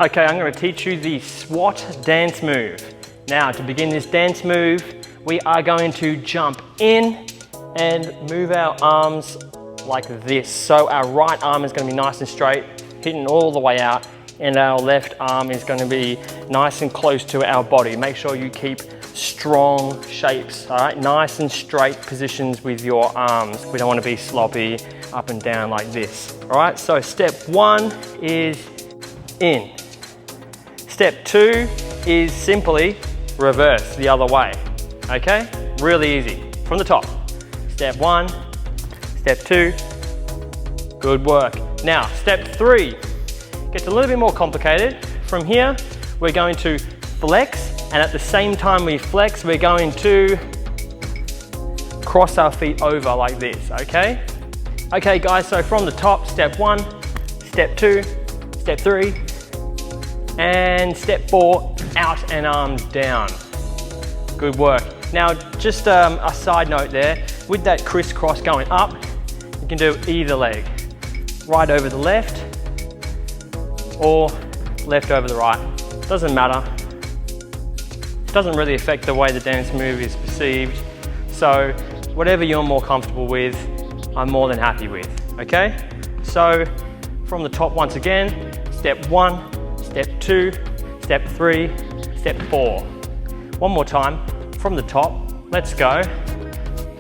Okay, I'm going to teach you the SWAT dance move. Now, to begin this dance move, we are going to jump in and move our arms like this. So our right arm is going to be nice and straight, hitting all the way out, and our left arm is going to be nice and close to our body. Make sure you keep strong shapes, all right? Nice and straight positions with your arms. We don't want to be sloppy up and down like this, all right? So step one is in. Step two is simply reverse the other way, okay? Really easy, from the top. Step one, step two, good work. Now, step three gets a little bit more complicated. From here, we're going to flex, and at the same time we flex, we're going to cross our feet over like this, okay? Okay guys, so from the top, step one, step two, step three, and step four, out and arms down. Good work. Now, just a side note there, with that crisscross going up, you can do either leg. Right over the left, or left over the right. Doesn't matter. Doesn't really affect the way the dance move is perceived. So, whatever you're more comfortable with, I'm more than happy with, okay? So, from the top once again, step one, step two, step three, step four. One more time, from the top, let's go.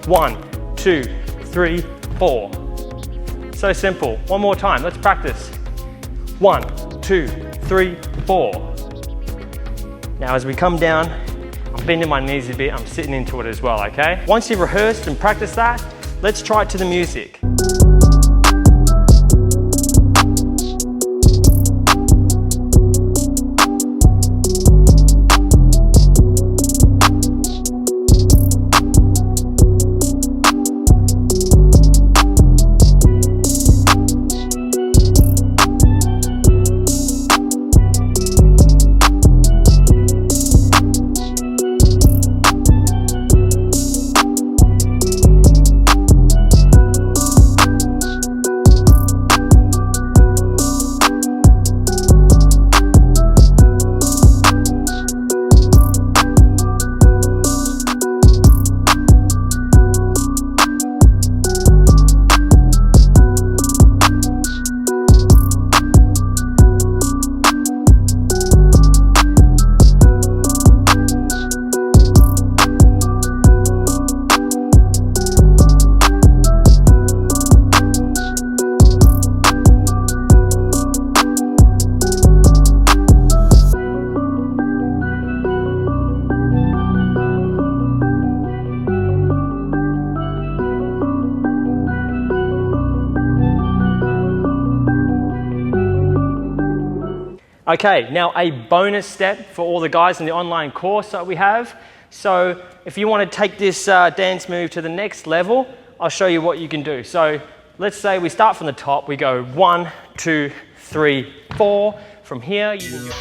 1, 2, 3, 4. So simple. One more time, let's practice. 1, 2, 3, 4. Now as we come down, I'm bending my knees a bit, I'm sitting into it as well, okay? Once you've rehearsed and practiced that, let's try it to the music. Okay, now a bonus step for all the guys in the online course that we have. So if you want to take this dance move to the next level, I'll show you what you can do. So let's say we start from the top, we go 1, 2, 3, 4. From here, you can go.